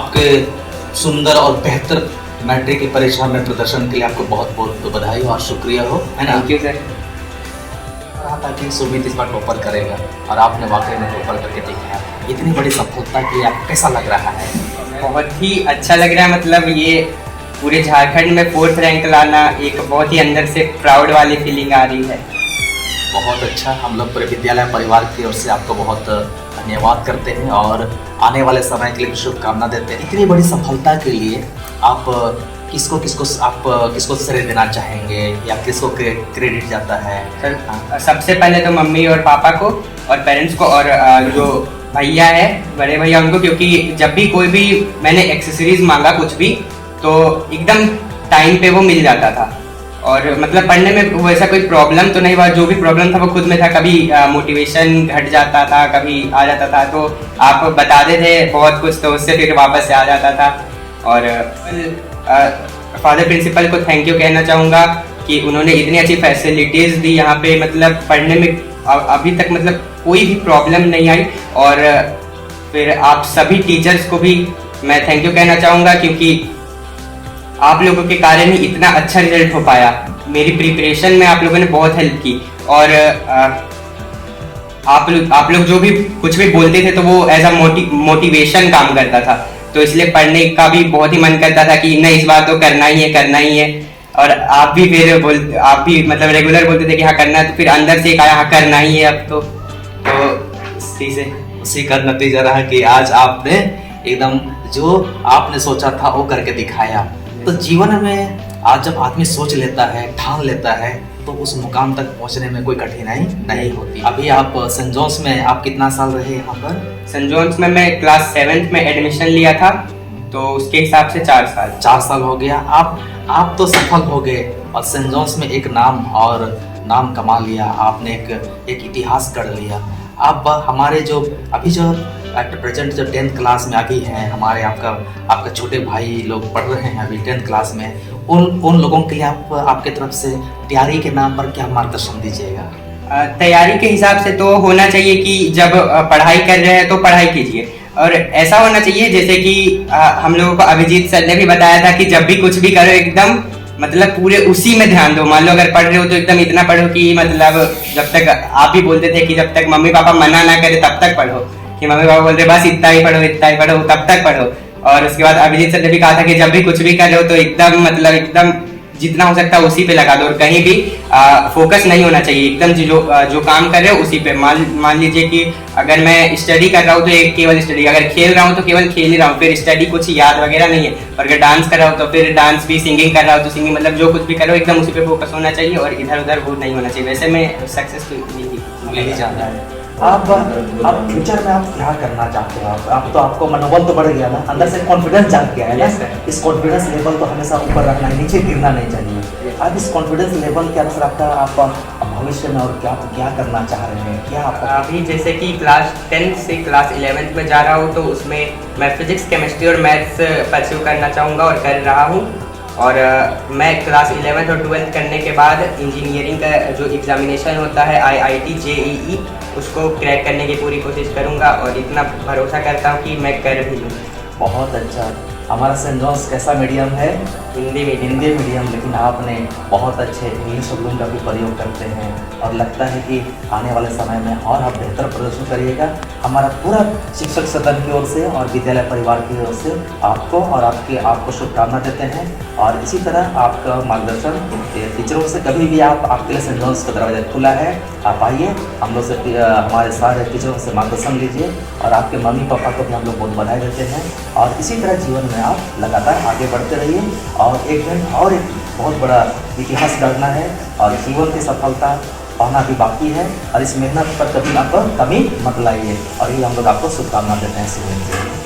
आपके सुंदर और बेहतर मैट्रिक की परीक्षा में प्रदर्शन के लिए आपको बहुत बहुत बधाई और शुक्रिया हो, है ना? Thank you sir. कहा था कि सुमित इस बार टॉपर करेगा और आपने वाकई में टॉपर करके दिखाया। इतनी बड़ी सफलता के लिए आपको कैसा लग रहा है? बहुत ही अच्छा लग रहा है, मतलब ये पूरे झारखंड में 4th रैंक लाना एक बहुत ही अंदर से प्राउड वाली फीलिंग आ रही है। बहुत अच्छा, हम लोग पूरे विद्यालय परिवार की ओर से आपको बहुत धन्यवाद करते हैं और आने वाले समय के लिए भी शुभकामना देते हैं। इतनी बड़ी सफलता के लिए आप किसको श्रेय देना चाहेंगे या किसको क्रेडिट जाता है? सर सबसे पहले तो मम्मी और पापा को और पेरेंट्स को और जो भैया है बड़े भैया उनको, क्योंकि जब भी कोई भी मैंने एक्सेसरीज मांगा कुछ भी तो एकदम टाइम पे वो मिल जाता था और मतलब पढ़ने में वैसा कोई प्रॉब्लम तो नहीं हुआ। जो भी प्रॉब्लम था वो खुद में था, कभी मोटिवेशन घट जाता था, कभी आ जाता था, तो आप बताते थे बहुत कुछ तो उससे फिर वापस से आ जाता था। और फादर प्रिंसिपल को थैंक यू कहना चाहूँगा कि उन्होंने इतनी अच्छी फैसिलिटीज़ दी यहाँ पे, मतलब पढ़ने में अभी तक मतलब कोई भी प्रॉब्लम नहीं आई। और फिर आप सभी टीचर्स को भी मैं थैंक यू कहना चाहूँगा, क्योंकि आप लोगों के कारण ही इतना अच्छा रिजल्ट हो पाया। मेरी प्रिपरेशन में आप लोगों ने बहुत हेल्प की और आप लोग जो भी कुछ भी बोलते थे तो वो एज अ मोटिवेशन काम करता था, तो इसलिए पढ़ने का भी बहुत ही मन करता था कि नहीं इस बार तो करना ही है। और आप भी मतलब रेगुलर बोलते थे कि हाँ करना है, तो फिर अंदर से एक आया हाँ करना ही है अब तो उसी का नतीजा रहा कि आज आपने एकदम जो आपने सोचा था वो करके दिखाया। तो जीवन में आज जब आदमी सोच लेता है, ठान लेता है, तो उस मुकाम तक पहुंचने में कोई कठिनाई नहीं होती। अभी आप सेंट जॉन्स में आप कितना साल रहे यहाँ पर? सेंट जॉन्स में मैं क्लास 7th में एडमिशन लिया था, तो उसके हिसाब से 4 साल हो गया। आप तो सफल हो गए और सेंट जॉन्स में एक नाम कमा लिया आपने, एक इतिहास गढ़ लिया। आप हमारे जो अभी जो एट प्रेजेंट जो 10th क्लास में अभी हैं, हमारे आपका छोटे भाई लोग पढ़ रहे हैं अभी 10th क्लास में, उन लोगों के लिए आप आपके तरफ से तैयारी के नाम पर क्या मार्गदर्शन दीजिएगा? तैयारी के हिसाब से तो होना चाहिए कि जब पढ़ाई कर रहे हैं तो पढ़ाई कीजिए, और ऐसा होना चाहिए जैसे कि हम लोगों को अभिजीत सर ने भी बताया था कि जब भी कुछ भी करो एकदम मतलब पूरे उसी में ध्यान दो। मान लो अगर पढ़ रहे हो तो एकदम इतना पढ़ो कि मतलब जब तक आप भी बोलते थे कि जब तक मम्मी पापा मना ना करे तब तक पढ़ो, कि मम्मी पापा बोलते बस इतना ही पढ़ो तब तक पढ़ो। और उसके बाद अभिजीत सर ने भी कहा था कि जब भी कुछ भी कर रहे हो तो एकदम जितना हो सकता है उसी पे लगा दो और कहीं भी फोकस नहीं होना चाहिए। एकदम जो काम कर रहे हो उसी पे। मान लीजिए कि अगर मैं स्टडी कर रहा हूँ तो केवल स्टडी, अगर खेल रहा हूँ तो केवल खेल ही रहा हूँ, फिर स्टडी कुछ याद वगैरह नहीं है। और अगर डांस कर रहा हूँ तो फिर डांस भी, सिंगिंग कर रहा हूँ तो सिंगिंग, मतलब जो कुछ भी कर रहा हूँ एकदम उसी पे फोकस होना चाहिए और इधर उधर वो नहीं होना चाहिए। वैसे मैं सक्सेस यही चाहता है। आप फ्यूचर में आप क्या करना चाहते हो? आप तो आपको मनोबल तो बढ़ गया ना, अंदर से कॉन्फिडेंस जाग गया है ना। इस कॉन्फिडेंस लेवल तो हमेशा ऊपर रखना है, नीचे गिरना नहीं चाहिए। अब इस कॉन्फिडेंस लेवल के अनुसार आप भविष्य में और क्या करना चाह रहे हैं? क्या आप अभी जैसे कि क्लास 10 से क्लास 11th में जा रहा हूँ, तो उसमें मैं फिजिक्स, केमिस्ट्री और मैथ्स परस्यू करना चाहूँगा और कर रहा हूँ। और मैं क्लास 11th और 12th करने के बाद इंजीनियरिंग का जो एग्जामिनेशन होता है IIT JEE, उसको क्रैक करने की पूरी कोशिश करूंगा और इतना भरोसा करता हूं कि मैं कर भी लूँ। बहुत अच्छा। हमारा सेंट जॉन्स कैसा मीडियम है? हिंदी मीडियम, लेकिन आपने बहुत अच्छे इंग्लिश शब्दों का भी प्रयोग करते हैं और लगता है कि आने वाले समय में और आप बेहतर प्रदर्शन करिएगा। हमारा पूरा शिक्षक सदन की ओर से और विद्यालय परिवार की ओर से आपको और आपको शुभकामना देते हैं। और इसी तरह आपका मार्गदर्शन टीचरों से कभी भी आपके लिए सेंट जॉन्स का दरवाजा खुला है। आप आइए, हम लोग से हमारे सारे टीचरों से मार्गदर्शन लीजिए और आपके मम्मी पापा को भी हम लोग बहुत बधाई देते हैं। और इसी तरह जीवन में आप लगातार आगे बढ़ते रहिए और एक दिन और एक बहुत बड़ा इतिहास गढ़ना है और जीवन की सफलता पाना भी बाकी है। और इस मेहनत पर कभी आप कमी मत लाइए और ये हम लोग आपको शुभकामना देते हैं।